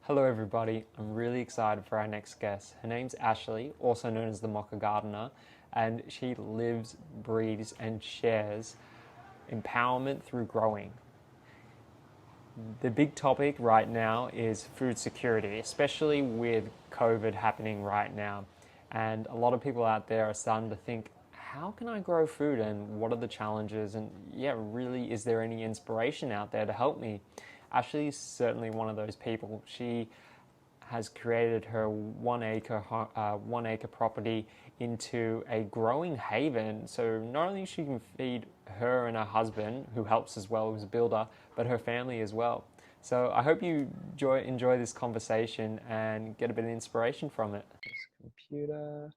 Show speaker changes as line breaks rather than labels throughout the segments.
Hello everybody, I'm really excited for our next guest. Her name's Ashlie, also known as the Mocha Gardener, and she lives, breathes, and shares empowerment through growing. The big topic right now is food security, especially with COVID happening right now. And a lot of people out there are starting to think, how can I grow food and what are the challenges? And yeah, really, is there any inspiration out there to help me? Ashley is certainly one of those people. She has created her 1 acre property into a growing haven. So not only she can feed her and her husband, who helps as well, who's a builder, but her family as well. So I hope you enjoy this conversation and get a bit of inspiration from it. Computer.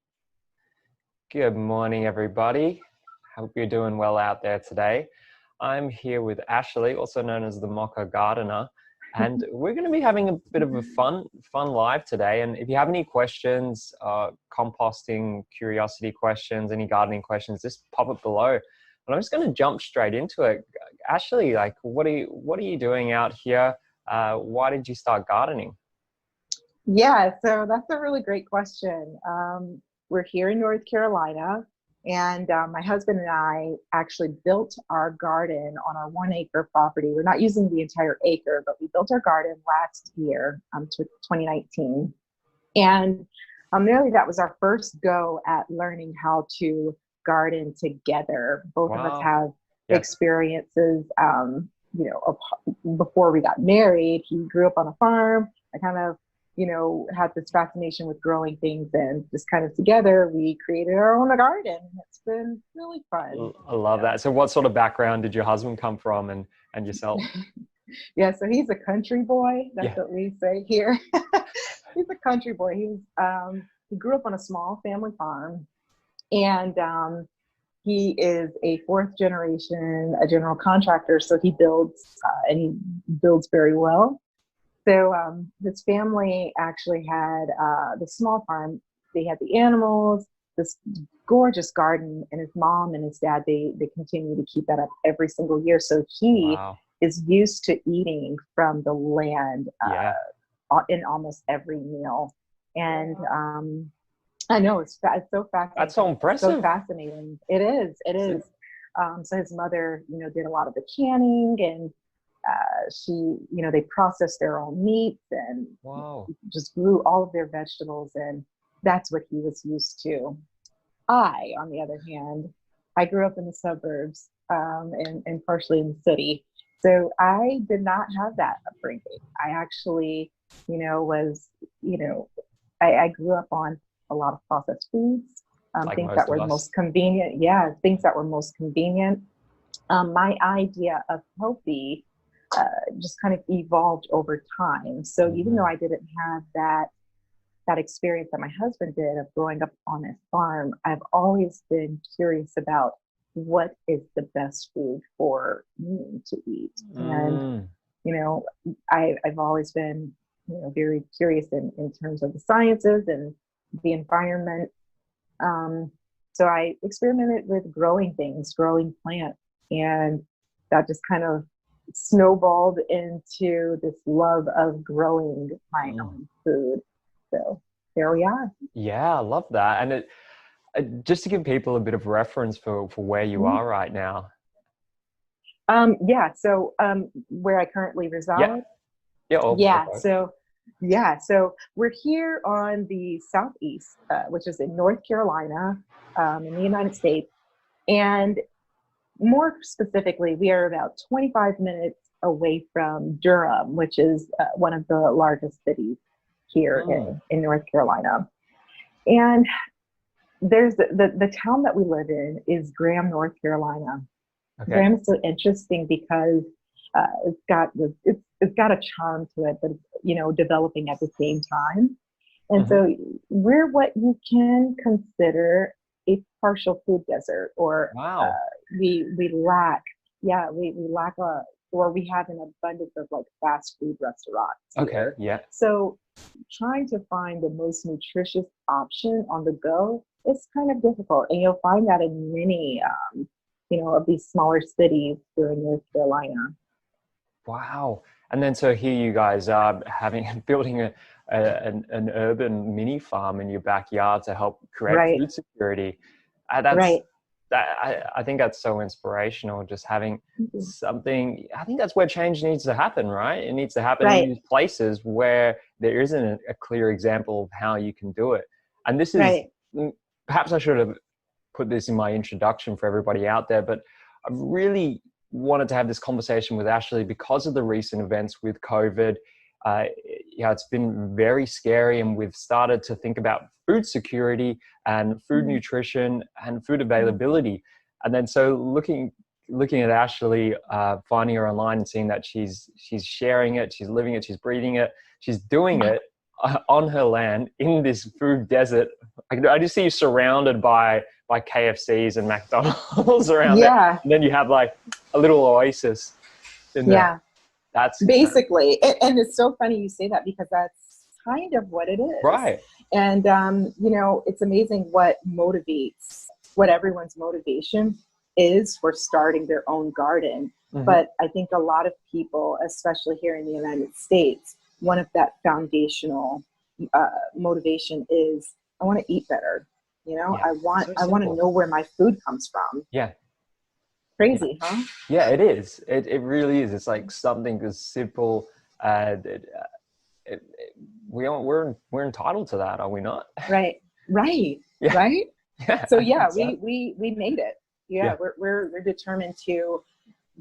Good morning, everybody. Hope you're doing well out there today. I'm here with Ashlie, also known as the Mocha Gardener, and we're going to be having a bit of a fun live today. And if you have any questions, composting, curiosity questions, any gardening questions, just pop it below. And I'm just going to jump straight into it. Ashlie, like, what are you doing out here? Why did you start gardening?
Yeah, so that's a really great question. We're here in North Carolina, and my husband and I actually built our garden on our 1 acre property. We're not using the entire acre, but we built our garden last year, 2019. And really, that was our first go at learning how to garden together. Both of us
Wow.
have
Yeah.
experiences. Before we got married, he grew up on a farm. I kind of had this fascination with growing things, and just kind of together we created our own garden. It's been really fun.
I love that. So what sort of background did your husband come from and yourself?
Yeah, so he's a country boy. That's
Yeah.
what we say here. He's a country boy. He grew up on a small family farm, and he is a fourth generation, a general contractor. So he builds and he builds very well. So his family actually had the small farm. They had the animals, this gorgeous garden, and his mom and his dad, they continue to keep that up every single year. So he
Wow.
is used to eating from the land
Yeah.
in almost every meal. And I know it's so fascinating.
That's so impressive.
So fascinating. It is. It is. So his mother, did a lot of the canning, and they processed their own meats and
Wow.
just grew all of their vegetables, and that's what he was used to. I, on the other hand, I grew up in the suburbs, and partially in the city. So I did not have that upbringing. I actually, was, I grew up on a lot of processed foods,
Like
things
most
that
of
were
us.
most convenient. Yeah, things that were most convenient. My idea of healthy just kind of evolved over time. So even though I didn't have that experience that my husband did of growing up on a farm, I've always been curious about what is the best food for me to eat. And I've always been very curious in terms of the sciences and the environment. So I experimented with growing things, growing plants, and that just kind of snowballed into this love of growing my own food. So there we are.
Yeah, I love that. And just to give people a bit of reference for where you are right now.
Yeah. So where I currently
Yeah.
reside.
Yeah.
So we're here on the southeast, which is in North Carolina, in the United States, and more specifically, we are about 25 minutes away from Durham, which is one of the largest cities here in North Carolina. And there's the town that we live in is Graham, North Carolina.
Okay.
Graham is so interesting because it's got a charm to it, but it's developing at the same time. And so we're what you can consider a partial food desert, or
Wow.
we lack or we have an abundance of like fast food restaurants here.
Okay. Yeah.
So trying to find the most nutritious option on the go is kind of difficult, and you'll find that in many of these smaller cities here in North Carolina.
Wow. And then so here you guys are building an urban mini farm in your backyard to help create
Right.
food security. That's
Right.
I think that's so inspirational. Just having
Mhm.
something. I think that's where change needs to happen, right? It needs to happen in
Right.
these places where there isn't a clear example of how you can do it. And this is
Right.
perhaps I should have put this in my introduction for everybody out there, but I really wanted to have this conversation with Ashlie because of the recent events with COVID. It's been very scary, and we've started to think about food security and food
Mhm.
nutrition and food
Mhm.
availability. And then so looking at Ashlie, finding her online and seeing that she's sharing it, she's living it, she's breathing it, she's doing it on her land in this food desert. I just see you surrounded by KFCs and McDonald's around it,
Yeah.
and then you have like a little oasis in there.
Yeah.
That's incredible.
Basically, and it's so funny you say that because that's kind of what it is.
Right.
And it's amazing what everyone's motivation is for starting their own garden.
Mm-hmm.
But I think a lot of people, especially here in the United States, one of that foundational motivation is I want to eat better.
Yeah.
I want to know where my food comes from.
Yeah.
Crazy, huh?
Yeah, it is. It really is. It's like something as simple. We're entitled to that, are we not?
Right.
Yeah.
Right.
Yeah.
So yeah, we made it. Yeah,
Yeah.
we're determined to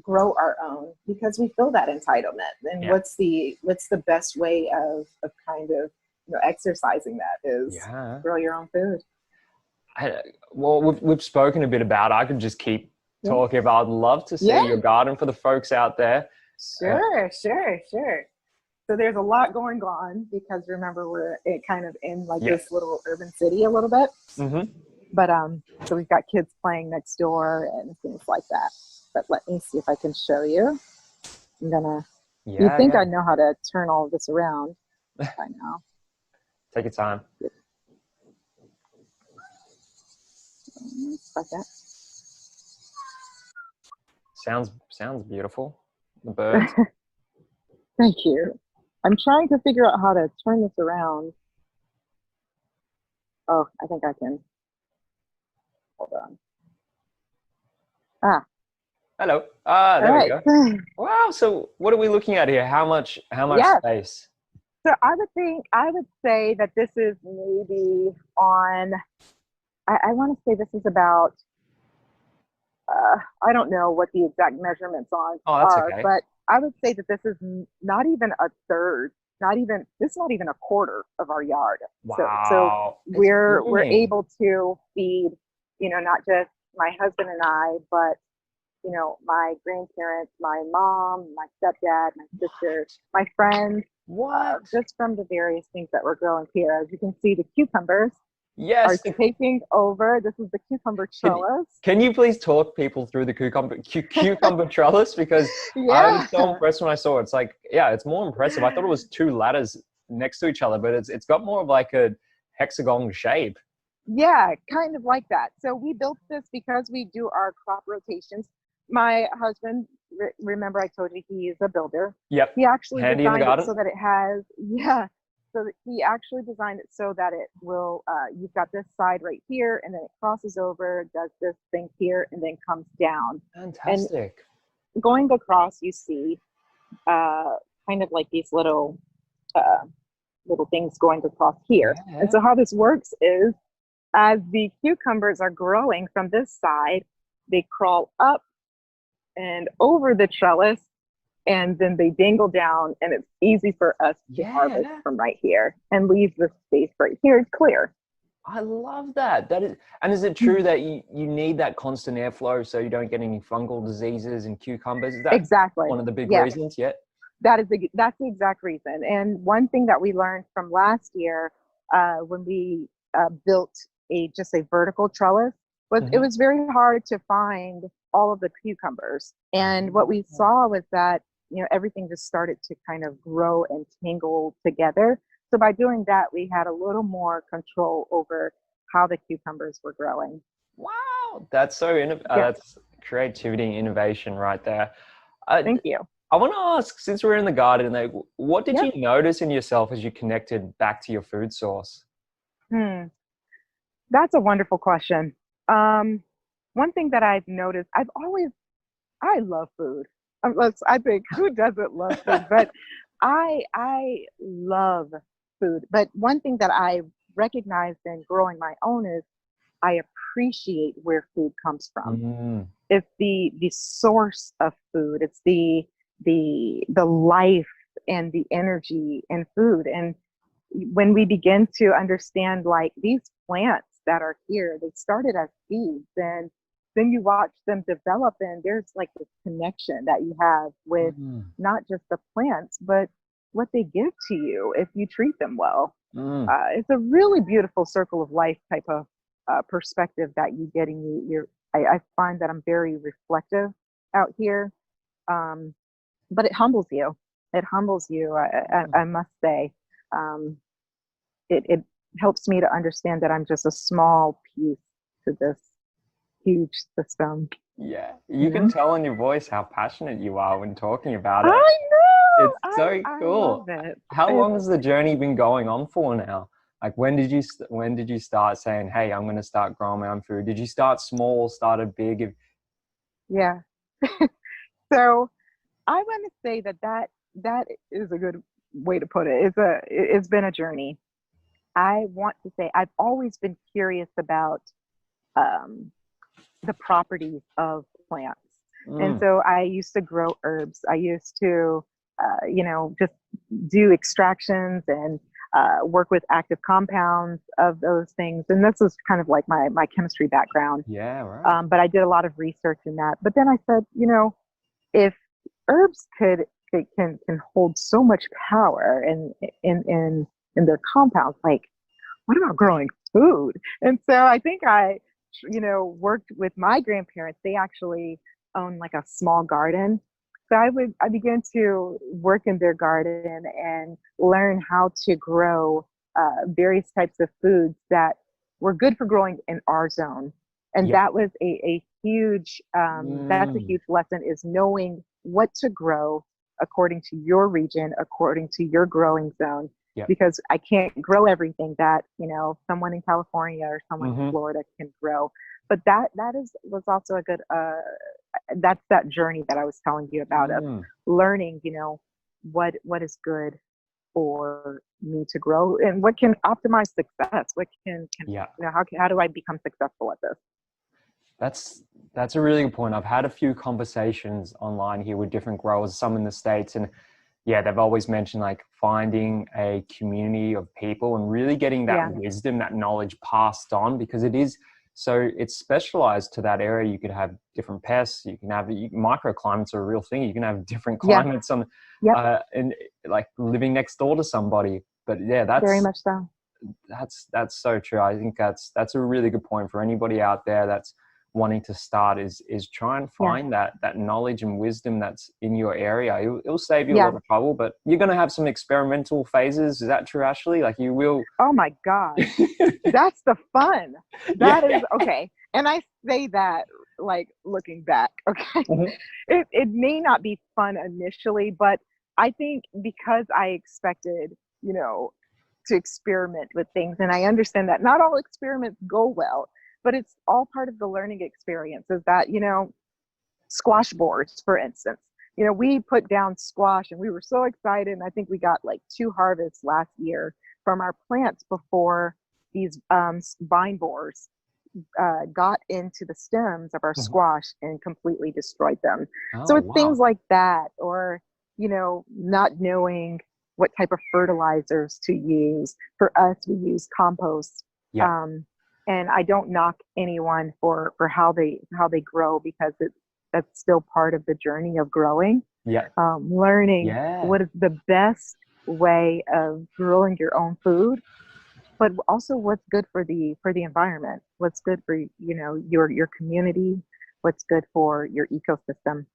grow our own because we feel that entitlement. And
Yeah.
what's the best way of kind of exercising that is grow your own food.
Well, we've spoken a bit about it. I could just keep talking about. I'd love to see your garden for the folks out there.
Sure. So there's a lot going on because remember we're kind of in like this little urban city a little bit.
Mm-hmm.
But so we've got kids playing next door and things like that. But let me see if I can show you. I'm gonna. You think I know how to turn all of this around? I know.
Take your time.
Like that.
Sounds beautiful. The birds.
Thank you. I'm trying to figure out how to turn this around. Oh, I think I can. Hold on.
Hello. There we go. Wow. So what are we looking at here? How much space?
So I would say that this is maybe on, I want to say this is about, I don't know what the exact measurements on are,
okay.
but I would say that this is not even a third, this is not even a quarter of our yard.
Wow.
So we're able to feed, not just my husband and I, but my grandparents, my mom, my stepdad, my sister, my friends.
What?
Just from the various things that we're growing here. As you can see, the cucumbers are taking over. This is the cucumber trellis.
Can you please talk people through the cucumber trellis? Because I was so impressed when I saw it. It's like, it's more impressive. I thought it was two ladders next to each other, but it's got more of like a hexagon shape.
Yeah, kind of like that. So we built this because we do our crop rotations. My husband, remember I told you he is a builder.
Yep.
He actually
Handy
designed
in the garden.
it so that it has, so that he actually designed it so that it will, you've got this side right here, and then it crosses over, does this thing here, and then comes down.
Fantastic.
And going across, you see kind of like these little things going across here. Yeah. And so how this works is, as the cucumbers are growing from this side, they crawl up and over the trellis, and then they dangle down, and it's easy for us to harvest from right here and leave the space right here clear.
I love that. Is it true that you need that constant airflow so you don't get any fungal diseases in cucumbers? Is that
exactly
one of the big reasons? Yeah.
That's the exact reason. And one thing that we learned from last year when we built a vertical trellis was it was very hard to find all of the cucumbers. And what we saw was that, everything just started to kind of grow and tangle together. So by doing that, we had a little more control over how the cucumbers were growing.
Wow. That's so that's creativity and innovation right there.
Thank you.
I want to ask, since we're in the garden, like, what did
Yep.
you notice in yourself as you connected back to your food source?
Hmm. That's a wonderful question. Um, One thing that I've noticed, I love food. I think who doesn't love food? But I love food. But one thing that I recognized in growing my own is I appreciate where food comes from.
Mm,
It's the source of food. It's the life and the energy in food. And when we begin to understand like these plants that are here, they started as seeds, and then you watch them develop, and there's like this connection that you have with
mm,
not just the plants, but what they give to you if you treat them well.
mm.
It's a really beautiful circle of life type of perspective that you get in I find that I'm very reflective out here, um, but it humbles you. It humbles you, I must say. Um, it helps me to understand that I'm just a small piece to this huge system,
Yeah,
you
you can
know?
tell in your voice how passionate you are when talking about it.
I know.
It's so
I love
cool.
it.
How
It's
long has the journey been going on for now? Like, when did you start saying, "Hey, I'm going to start growing my own food"? Did you start small, started big?
yeah. So I want to say that that is a good way to put it. It's been a journey. I want to say I've always been curious about um, the properties of plants. And
Mm,
so I used to grow herbs. I used to, just do extractions and work with active compounds of those things. And this was kind of like my chemistry background.
yeah, right.
But I did a lot of research in that. But then I said, if herbs can hold so much power in their compounds, like what about growing food? And so I think worked with my grandparents. They actually own like a small garden. So I began to work in their garden and learn how to grow various types of foods that were good for growing in our zone. And
Yeah.
that was a huge, that's a
Mm,
huge lesson, is knowing what to grow according to your region, according to your growing zone,
yeah.
because I can't grow everything that, someone in California or someone in
Mm-hmm.
Florida can grow. But that was also a good that's that journey that I was telling you about, of
Mm,
learning, what is good for me to grow and what can optimize success. What can
yeah.
how do I become successful at this?
That's that's a really good point. I've had a few conversations online here with different growers, some in the States, and yeah, they've always mentioned like finding a community of people and really getting that
Yeah.
wisdom, that knowledge passed on, because it is so it's specialized to that area. You could have different pests, you can have microclimates are a real thing. You can have different
Yeah.
climates on,
Yep.
and like living next door to somebody. But yeah,
Very much so.
that's so true. I think that's a really good point for anybody out there that's wanting to start is try and
Yeah.
find that knowledge and wisdom that's in your area. It'll save you a
Yeah.
lot of trouble, but you're going to have some experimental phases. Is that true, Ashley? Like you will.
Oh my gosh. That's the fun.
Yeah.
That is okay. And I say that like looking back, okay.
Mhm.
It may not be fun initially, but I think because I expected, to experiment with things, and I understand that not all experiments go well, but it's all part of the learning experience, is that, squash boards, for instance. We put down squash and we were so excited. And I think we got like 2 harvests last year from our plants before these vine borers got into the stems of our
Mhm.
squash and completely destroyed them. So
Oh
it's things
wow.
like that, or, not knowing what type of fertilizers to use. For us, we use compost.
Yeah.
Um, and I don't knock anyone for how they grow, because that's still part of the journey of growing,
Yeah.
learning
Yeah.
what is the best way of growing your own food, but also what's good for the environment, what's good for your community, what's good for your ecosystem.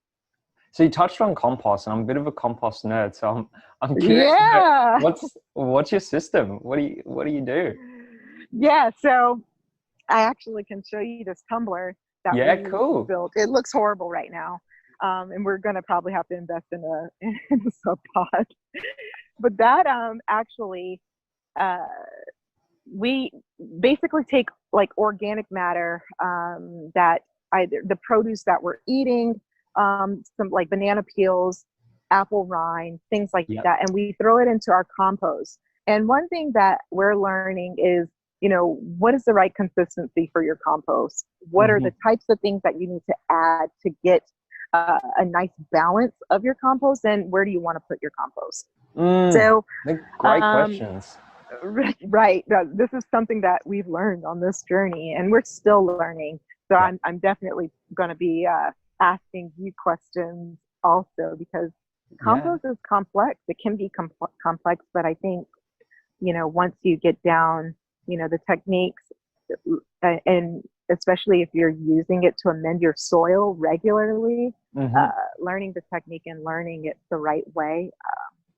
So you touched on compost, and I'm a bit of a compost nerd, so I'm curious to know
Yeah.
what's your system? What do you do?
Yeah, so I actually can show you this tumbler that
Yeah,
we
cool.
built. It looks horrible right now. And we're going to probably have to invest in in a sub pod. But that actually, uh, we basically take like organic matter that either the produce that we're eating, some like banana peels, apple rind, things like
Yep.
that, and we throw it into our compost. And one thing that we're learning is, what is the right consistency for your compost? What are
Hmm.
the types of things that you need to add to get a nice balance of your compost? And where do you want to put your compost? So,
They're great
um,
questions.
right. This is something that we've learned on this journey, and we're still learning. So
Yeah.
I'm definitely going to be asking you questions also, because
Yeah.
compost is complex. It can be complex, but I think once you get down, the techniques, and especially if you're using it to amend your soil regularly,
Hmm.
learning the technique and learning it the right way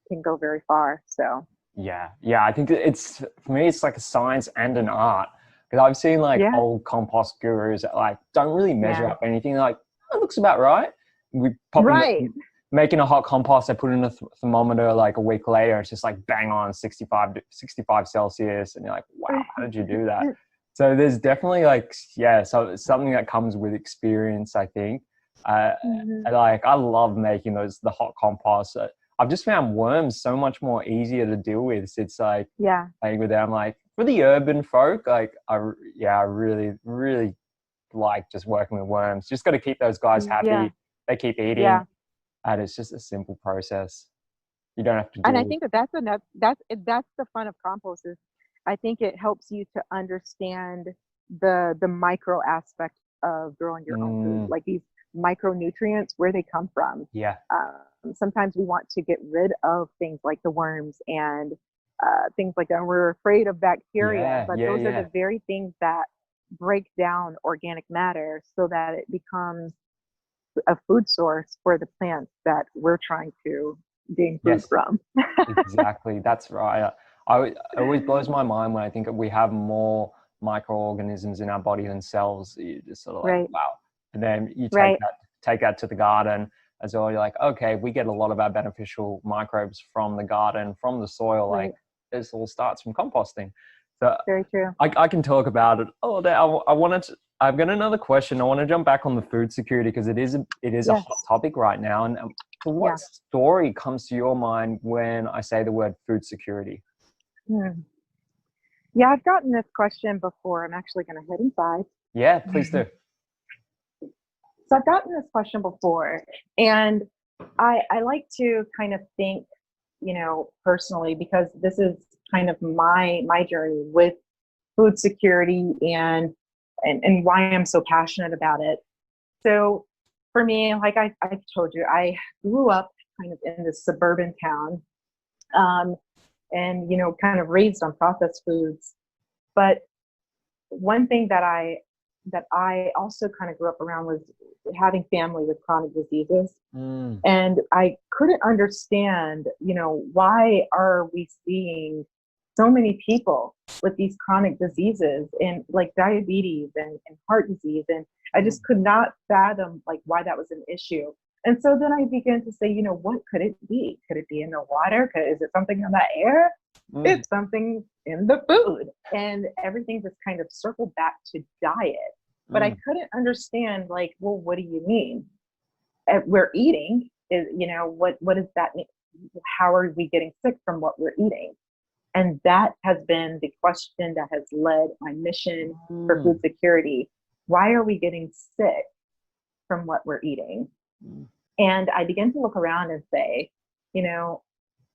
can go very far. So.
Yeah, yeah. I think it's for me, it's like a science and an art because I've seen like
Yeah,
old compost gurus that like don't really measure
yeah,
up anything. They're like, that looks about right. We pop in
right.
making a hot compost. I put in a thermometer like a week later. It's just like bang on 65 Celsius, and you're like, wow, how did you do that? So there's definitely like, yeah, so it's something that comes with experience, I think.
Mhm.
And like I love making the hot compost. I've just found worms so much more easier to deal with. So it's
Yeah.
like with them, like for the urban folk, like I really, really like just working with worms. Just got to keep those guys
Yeah.
happy. They keep eating,
Yeah.
and it's just a simple process. You don't have to
And I
deal with.
think that that's the fun of compost is I think it helps you to understand the micro aspect of growing your own food,
Mm,
like these micronutrients, where they come from.
yeah.
Sometimes we want to get rid of things like the worms and things like that. And we're afraid of bacteria,
Yeah.
but
Yeah.
those are
Yeah.
the very things that break down organic matter so that it becomes a food source for the plants that we're trying to gain food
Yes.
from.
Exactly. That's right. It always blows my mind when I think we have more microorganisms in our body than cells. You just sort of like,
Right,
wow. And then you
right,
take that to the garden as well. You're like, okay, we get a lot of our beneficial microbes from the garden, from the soil. Like
right.
this all starts from composting. So
Very true.
I can talk about it all day. I've got another question. I want to jump back on the food security because it is a hot
Yes.
topic right now. And so what
Yeah.
story comes to your mind when I say the word food security?
Hmm. Yeah, I've gotten this question before. I'm actually going to head inside.
Yeah, please do.
So I've gotten this question before, and I like to kind of think, personally, because this is kind of my journey with food security and why I'm so passionate about it. So for me, like I told you, I grew up kind of in this suburban town, um, and kind of raised on processed foods. But one thing that I also kind of grew up around was having family with chronic diseases.
Mm,
And I couldn't understand, why are we seeing so many people with these chronic diseases and like diabetes and heart disease. And I
mm,
just could not fathom like why that was an issue. And so then I began to say, what could it be? Could it be in the water? Is it something in the air?
mm,
It's something in the food. And everything just kind of circled back to diet. But I
mm,
couldn't understand, like, well, what do you mean? We're eating is, what does that mean? How are we getting sick from what we're eating? And that has been the question that has led my mission for food
mm,
security. Why are we getting sick from what we're eating?
mm,
And I began to look around and say, you know,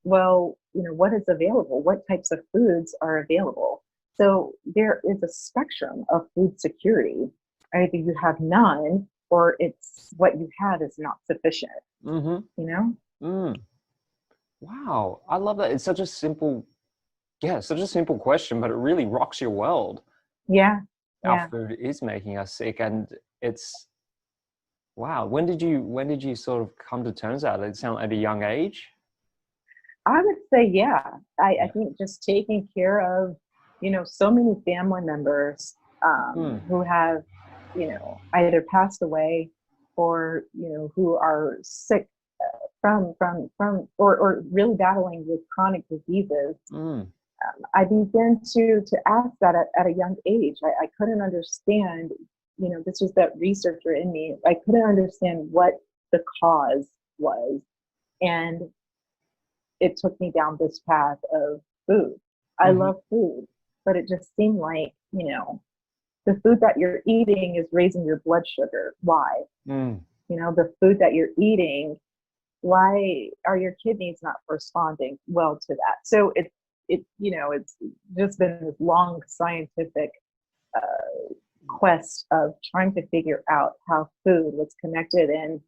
well, what is available? What types of foods are available? So there is a spectrum of food security. Either you have none or it's what you have is not sufficient,
mm-hmm,
you know?
mm. Wow, I love that. It's such a simple question, but it really rocks your world.
Yeah.
Our
Yeah.
food is making us sick, and it's wow. When did you sort of come to terms with that? It sound at a young age.
I would say, yeah. I
Yeah.
think just taking care of, so many family members
Mm,
who have, either passed away or, who are sick from or really battling with chronic diseases. I began to ask that at a young age. I couldn't understand, this was that researcher in me. I couldn't understand what the cause was. And it took me down this path of food. I love food, but it just seemed like, the food that you're eating is raising your blood sugar. Why? The food that you're eating, why are your kidneys not responding well to that? So it's just been this long scientific quest of trying to figure out how food was connected. And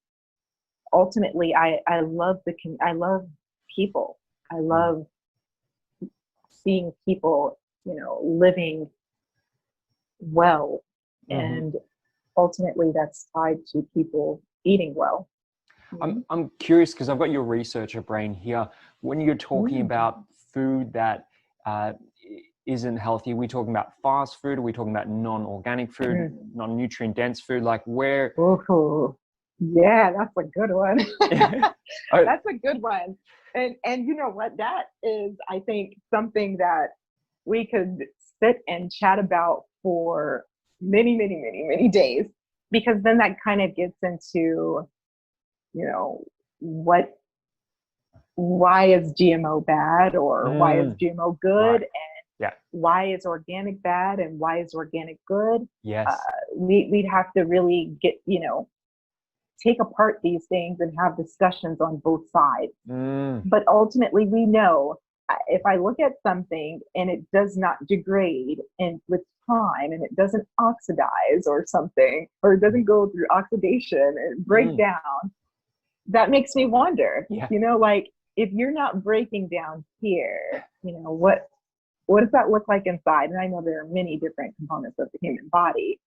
ultimately, I love people. I love seeing people, living well. And ultimately that's tied to people eating well.
I'm curious because I've got your researcher brain here. When you're talking about food that isn't healthy, are we talking about fast food? Are we talking about non-organic food, non-nutrient dense food? Like where?
Ooh, yeah, that's a good one. That's a good one. And you know what? That is, I think, something that we could sit and chat about for many, many, many, many days, because then that kind of gets into, why is GMO bad, or why is GMO good, and why is organic bad, and why is organic good?
Yes.
We'd have to really get, take apart these things and have discussions on both sides. But ultimately, we know if I look at something and it does not degrade and with time, and it doesn't oxidize or something, or it doesn't go through oxidation and break down, that makes me wonder, like if you're not breaking down here, what does that look like inside? And I know there are many different components of the human body,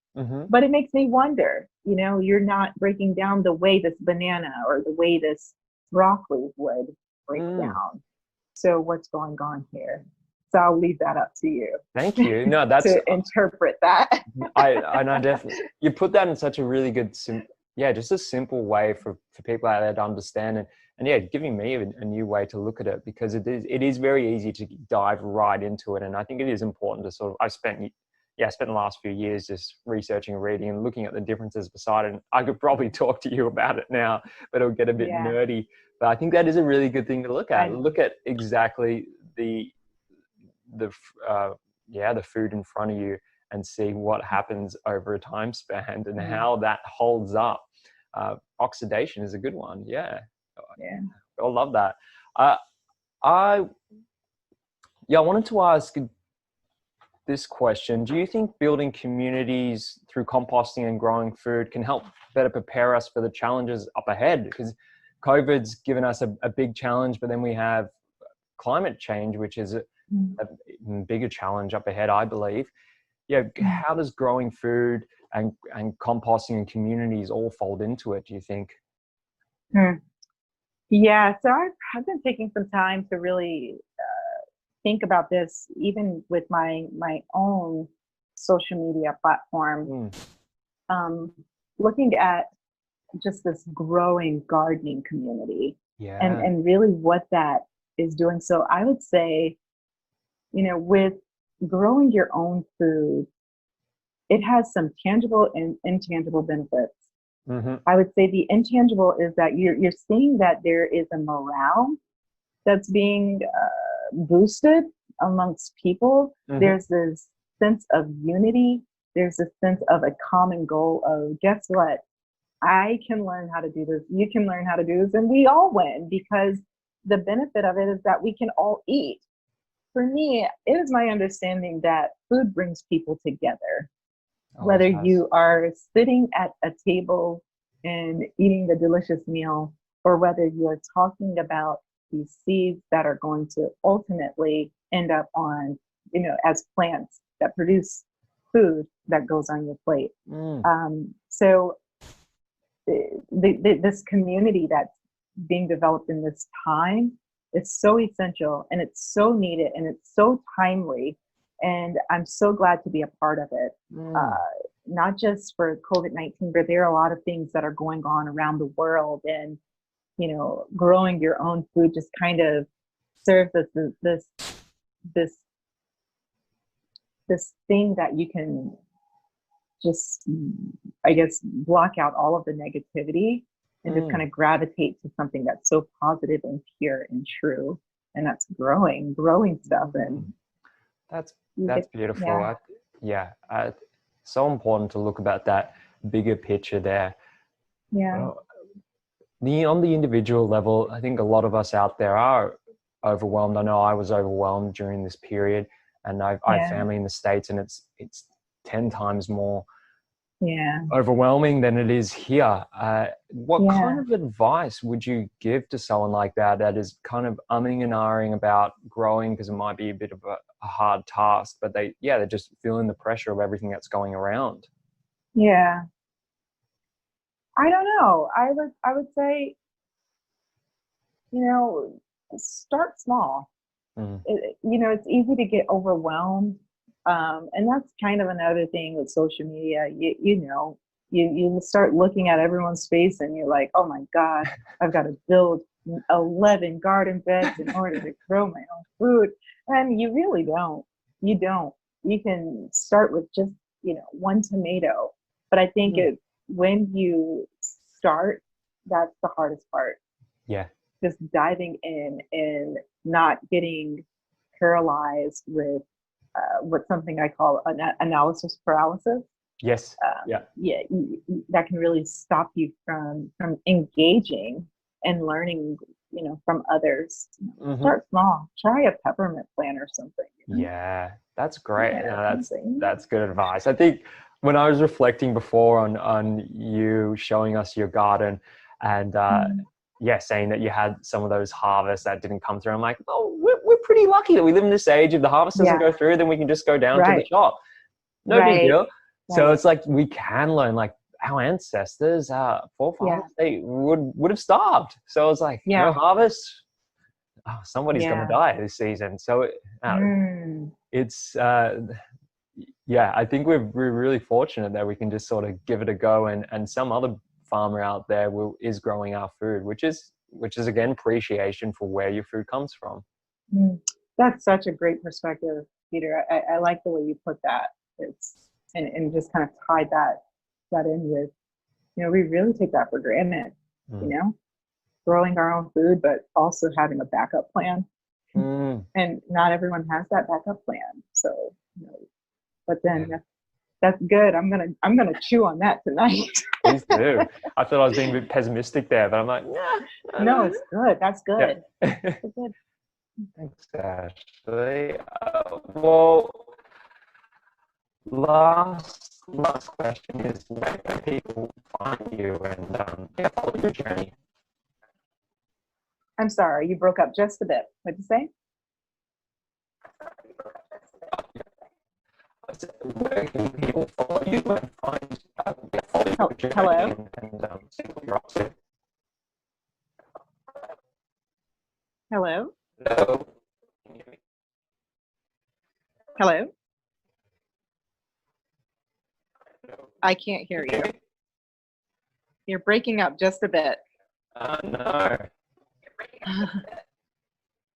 but it makes me wonder, you're not breaking down the way this banana or the way this broccoli would break down. So what's going on here? So I'll leave that up to you.
Thank you. No, that's
to interpret that.
I know, definitely. You put that in such a really good, just a simple way for people out there to understand, and giving me a new way to look at it, because it is very easy to dive right into it. And I think it is important to sort of, I spent the last few years just researching and reading and looking at the differences beside it. And I could probably talk to you about it now, but it'll get a bit nerdy. But I think that is a really good thing to look at. Look at exactly the food in front of you and see what happens over a time span and how that holds up. Oxidation is a good one. I love that. I wanted to ask this question. Do you think building communities through composting and growing food can help better prepare us for the challenges up ahead? Because COVID's given us a big challenge, but then we have climate change, which is a bigger challenge up ahead, I believe. How does growing food and composting and communities all fold into it, do you think?
Yeah, so I've been taking some time to really think about this, even with my own social media platform, looking at just this growing gardening community and really what that is doing. So I would say, with growing your own food, it has some tangible and intangible benefits. I would say the intangible is that you're seeing that there is a morale that's being boosted amongst people. There's this sense of unity. There's a sense of a common goal of, guess what? I can learn how to do this. You can learn how to do this. And we all win, because the benefit of it is that we can all eat. For me, it is my understanding that food brings people together. Whether you are sitting at a table and eating the delicious meal, or whether you are talking about these seeds that are going to ultimately end up on, as plants that produce food that goes on your plate. So this community that's being developed in this time is so essential, and it's so needed, and it's so timely. And I'm so glad to be a part of it. not just for COVID-19, but there are a lot of things that are going on around the world. And, growing your own food just kind of serves as this, this thing that you can just, I guess, block out all of the negativity and just kind of gravitate to something that's so positive and pure and true. And that's growing stuff. And
that's beautiful. So important to look about that bigger picture there.
Yeah.
On the individual level, I think a lot of us out there are overwhelmed. I know I was overwhelmed during this period, and I have family in the States, and it's 10 times more overwhelming than it is here. What kind of advice would you give to someone like that is kind of umming and ahhing about growing, because it might be a bit of a hard task, but they're just feeling the pressure of everything that's going around?
Yeah. I don't know. I would say, start small. It's easy to get overwhelmed. And that's kind of another thing with social media. You start looking at everyone's face and you're like, oh my God, I've got to build 11 garden beds in order to grow my own food. And you really don't. You don't. You can start with just, one tomato. But I think when you start, that's the hardest part.
Yeah.
Just diving in and not getting paralyzed with what's something I call analysis paralysis.
Yes.
That can really stop you from engaging and learning, from others. Start small. Try a peppermint plant or something.
Yeah, that's great. That's good advice. I think when I was reflecting before on you showing us your garden and saying that you had some of those harvests that didn't come through, I'm like, oh, we're pretty lucky that we live in this age. If the harvest doesn't go through, then we can just go down to the shop. No big deal. So it's like we can learn, like our ancestors, our forefathers, they would have starved. So it's like, no harvest. Oh, somebody's going to die this season. So it's, I think we're really fortunate that we can just sort of give it a go, and some other farmer out there is growing our food, which is again, appreciation for where your food comes from.
That's such a great perspective, Peter. I like the way you put that. It's, and just kind of tie that in with, we really take that for granted, growing our own food, but also having a backup plan. And not everyone has that backup plan. So, but then that's good. I'm gonna chew on that tonight.
Please do. I thought I was being a bit pessimistic there, but I'm like,
no, it's good. That's good.
Yeah. That's good. Thanks, Ashlie. Well, last question is, where can people find you and follow your journey?
I'm sorry, you broke up just a bit. What'd you say?
Where can people follow you and follow your journey?
Hello?
And see what you're up to?
Hello?
Hello? Can you hear me?
Hello? I can't hear you. You're breaking up just a bit.
Oh, no.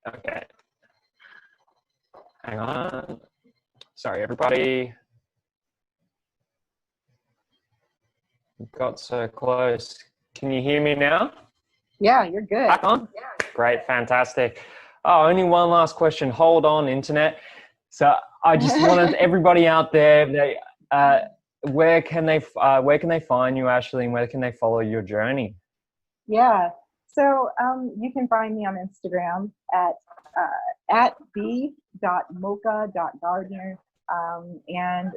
Okay. Hang on. Sorry, everybody. Got so close. Can you hear me now?
Yeah, you're good.
Back on? Yeah. Great, fantastic. Oh, only one last question. Hold on, internet. So I just wanted everybody out there, where can they find you, Ashlie, and where can they follow your journey?
Yeah. So you can find me on Instagram at b.mocha.gardener. And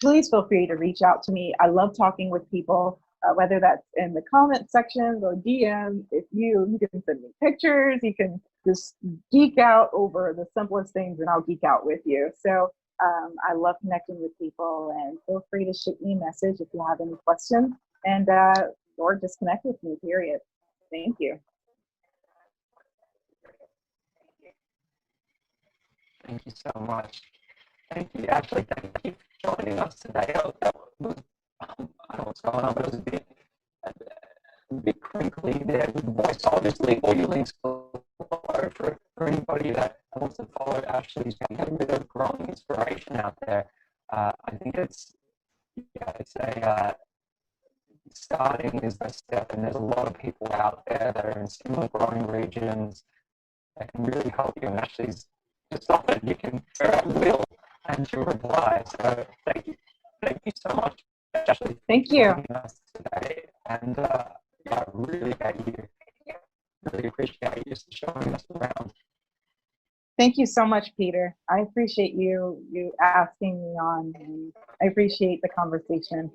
please feel free to reach out to me. I love talking with people, whether that's in the comment sections or DMs. If you can send me pictures, you can just geek out over the simplest things and I'll geek out with you. So I love connecting with people, and feel free to shoot me a message if you have any questions, and or just connect with me, period. Thank you.
Thank you so much. Thank you, Ashlie. Thank you for joining us today. I don't know what's going on, but it was a bit crinkly there with the voice. Obviously, all your links below for anybody that wants to follow Ashley's journey, get a bit of growing inspiration out there. I think it's a starting is the step, and there's a lot of people out there that are in similar growing regions that can really help you. And Ashley's just something you can share at will and to reply. So thank you so much, Ashley.
Thank you.
For joining us today, and I really appreciate you showing us around.
Thank you so much, Peter. I appreciate you asking me on. And I appreciate the conversation.